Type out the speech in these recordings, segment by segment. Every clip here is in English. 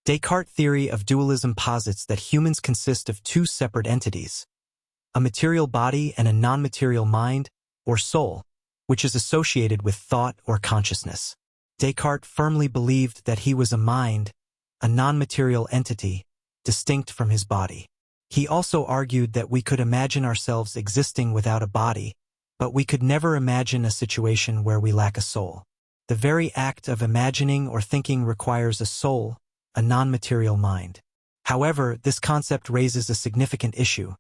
Descartes' theory of dualism posits that humans consist of two separate entities, a material body and a non-material mind, or soul, which is associated with thought or consciousness. Descartes firmly believed that he was a mind, a non-material entity, distinct from his body. He also argued that we could imagine ourselves existing without a body, but we could never imagine a situation where we lack a soul. The very act of imagining or thinking requires a soul, a non-material mind. However, this concept raises a significant issue.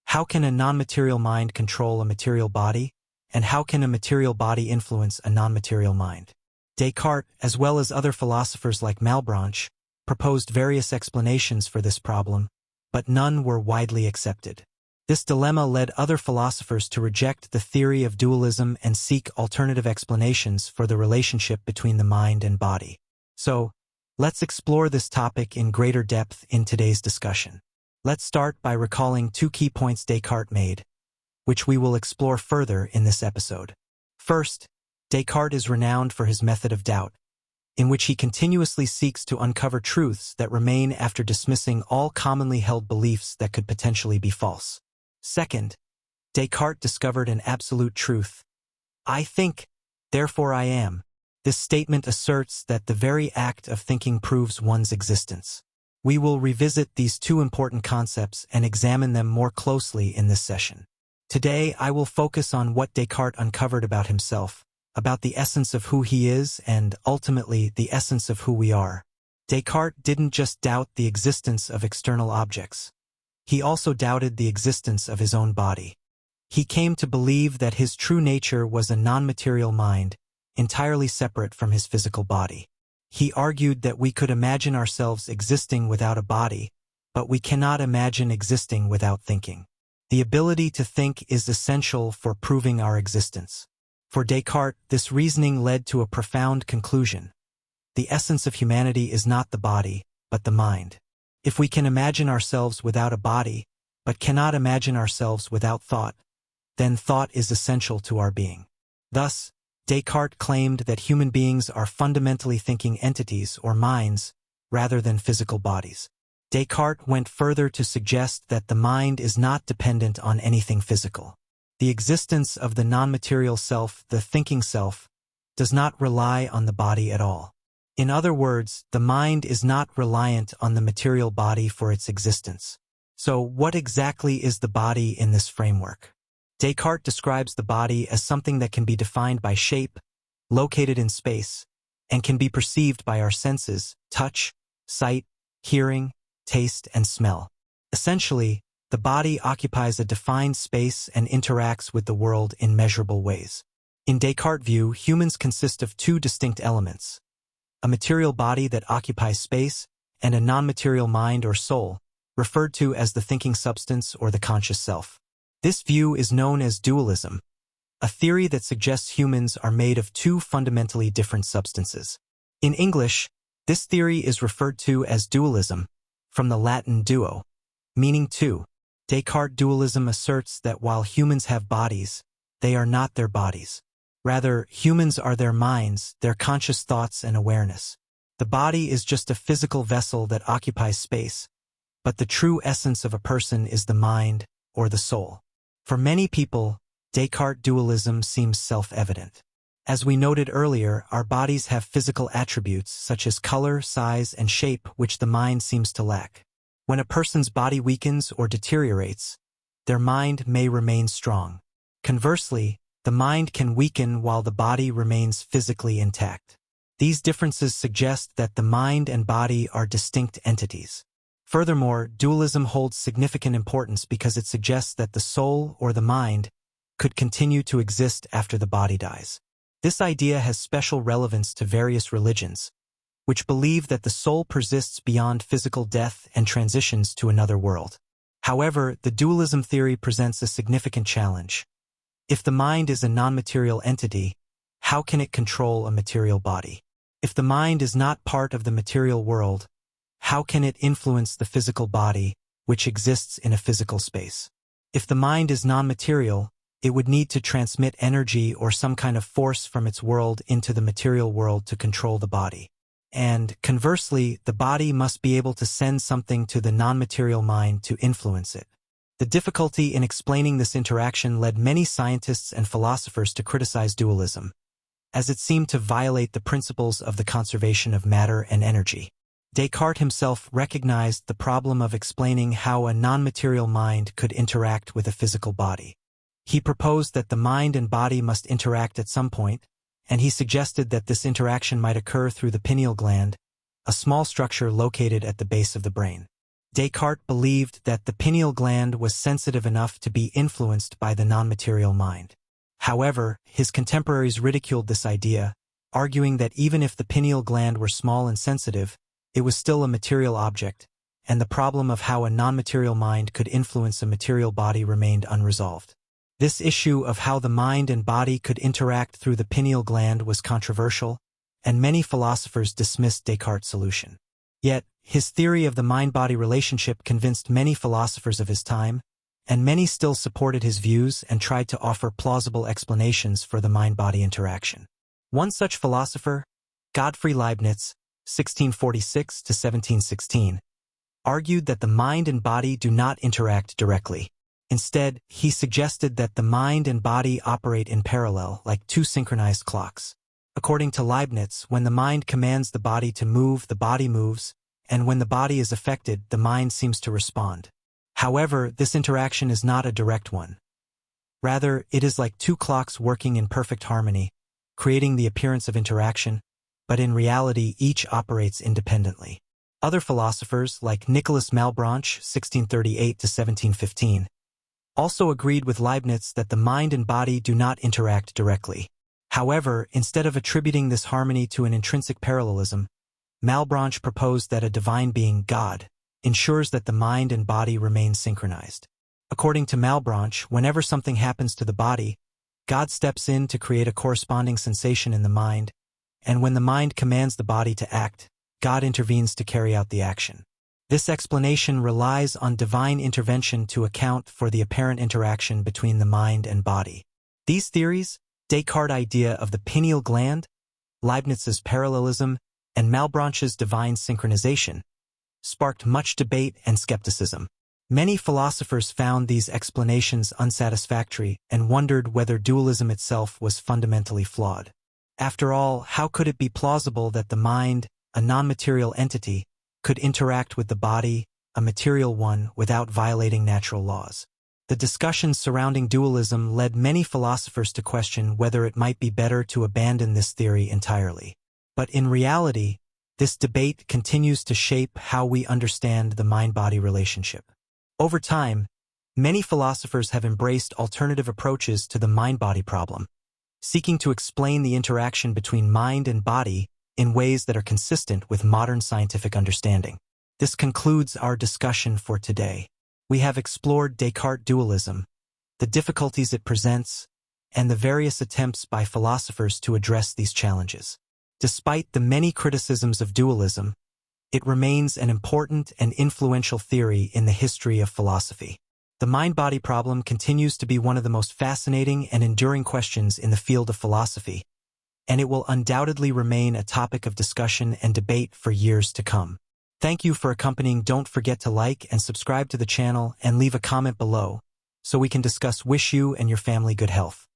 How can a non-material mind control a material body, and how can a material body influence a non-material mind? Descartes, as well as other philosophers like Malebranche, proposed various explanations for this problem, but none were widely accepted. This dilemma led other philosophers to reject the theory of dualism and seek alternative explanations for the relationship between the mind and body. So, let's explore this topic in greater depth in today's discussion. Let's start by recalling two key points Descartes made, which we will explore further in this episode. First, Descartes is renowned for his method of doubt, in which he continuously seeks to uncover truths that remain after dismissing all commonly held beliefs that could potentially be false. Second, Descartes discovered an absolute truth. I think, therefore I am. This statement asserts that the very act of thinking proves one's existence. We will revisit these two important concepts and examine them more closely in this session. Today, I will focus on what Descartes uncovered about himself, about the essence of who he is and, ultimately, the essence of who we are. Descartes didn't just doubt the existence of external objects. He also doubted the existence of his own body. He came to believe that his true nature was a non-material mind, entirely separate from his physical body. He argued that we could imagine ourselves existing without a body, but we cannot imagine existing without thinking. The ability to think is essential for proving our existence. For Descartes, this reasoning led to a profound conclusion. The essence of humanity is not the body, but the mind. If we can imagine ourselves without a body, but cannot imagine ourselves without thought, then thought is essential to our being. Thus, Descartes claimed that human beings are fundamentally thinking entities or minds, rather than physical bodies. Descartes went further to suggest that the mind is not dependent on anything physical. The existence of the non-material self, the thinking self, does not rely on the body at all. In other words, the mind is not reliant on the material body for its existence. So, what exactly is the body in this framework? Descartes describes the body as something that can be defined by shape, located in space, and can be perceived by our senses, touch, sight, hearing, taste, and smell. Essentially, the body occupies a defined space and interacts with the world in measurable ways. In Descartes' view, humans consist of two distinct elements: a material body that occupies space, and a non-material mind or soul, referred to as the thinking substance or the conscious self. This view is known as dualism, a theory that suggests humans are made of two fundamentally different substances. In English, this theory is referred to as dualism, from the Latin duo, meaning two. Descartes' dualism asserts that while humans have bodies, they are not their bodies. Rather, humans are their minds, their conscious thoughts and awareness. The body is just a physical vessel that occupies space, but the true essence of a person is the mind, or the soul. For many people, Descartes' dualism seems self-evident. As we noted earlier, our bodies have physical attributes such as color, size, and shape which the mind seems to lack. When a person's body weakens or deteriorates, their mind may remain strong. Conversely, the mind can weaken while the body remains physically intact. These differences suggest that the mind and body are distinct entities. Furthermore, dualism holds significant importance because it suggests that the soul or the mind could continue to exist after the body dies. This idea has special relevance to various religions, which believe that the soul persists beyond physical death and transitions to another world. However, the dualism theory presents a significant challenge. If the mind is a non-material entity, how can it control a material body? If the mind is not part of the material world, how can it influence the physical body, which exists in a physical space? If the mind is non-material, it would need to transmit energy or some kind of force from its world into the material world to control the body. and, conversely, the body must be able to send something to the non-material mind to influence it. The difficulty in explaining this interaction led many scientists and philosophers to criticize dualism, as it seemed to violate the principles of the conservation of matter and energy. Descartes himself recognized the problem of explaining how a non-material mind could interact with a physical body. He proposed that the mind and body must interact at some point, and he suggested that this interaction might occur through the pineal gland, a small structure located at the base of the brain. Descartes believed that the pineal gland was sensitive enough to be influenced by the non-material mind. However, his contemporaries ridiculed this idea, arguing that even if the pineal gland were small and sensitive, it was still a material object, and the problem of how a non-material mind could influence a material body remained unresolved. This issue of how the mind and body could interact through the pineal gland was controversial, and many philosophers dismissed Descartes' solution. Yet, his theory of the mind-body relationship convinced many philosophers of his time, and many still supported his views and tried to offer plausible explanations for the mind-body interaction. One such philosopher, Gottfried Leibniz, 1646 to 1716, argued that the mind and body do not interact directly. Instead, he suggested that the mind and body operate in parallel, like two synchronized clocks. According to Leibniz, when the mind commands the body to move, the body moves, and when the body is affected, the mind seems to respond. However, this interaction is not a direct one. Rather, it is like two clocks working in perfect harmony, creating the appearance of interaction, but in reality each operates independently. Other philosophers, like Nicolas Malebranche, 1638 to 1715, also agreed with Leibniz that the mind and body do not interact directly. However, instead of attributing this harmony to an intrinsic parallelism, Malebranche proposed that a divine being, God, ensures that the mind and body remain synchronized. According to Malebranche, whenever something happens to the body, God steps in to create a corresponding sensation in the mind, and when the mind commands the body to act, God intervenes to carry out the action. This explanation relies on divine intervention to account for the apparent interaction between the mind and body. These theories, Descartes' idea of the pineal gland, Leibniz's parallelism, and Malebranche's divine synchronization, sparked much debate and skepticism. Many philosophers found these explanations unsatisfactory and wondered whether dualism itself was fundamentally flawed. After all, how could it be plausible that the mind, a non-material entity, could interact with the body, a material one, without violating natural laws? The discussions surrounding dualism led many philosophers to question whether it might be better to abandon this theory entirely. But in reality, this debate continues to shape how we understand the mind-body relationship. Over time, many philosophers have embraced alternative approaches to the mind-body problem, seeking to explain the interaction between mind and body in ways that are consistent with modern scientific understanding. This concludes our discussion for today. We have explored Descartes' dualism, the difficulties it presents, and the various attempts by philosophers to address these challenges. Despite the many criticisms of dualism, it remains an important and influential theory in the history of philosophy. The mind-body problem continues to be one of the most fascinating and enduring questions in the field of philosophy, and it will undoubtedly remain a topic of discussion and debate for years to come. Thank you for accompanying. Don't forget to like and subscribe to the channel and leave a comment below so we can discuss. Wish you and your family good health.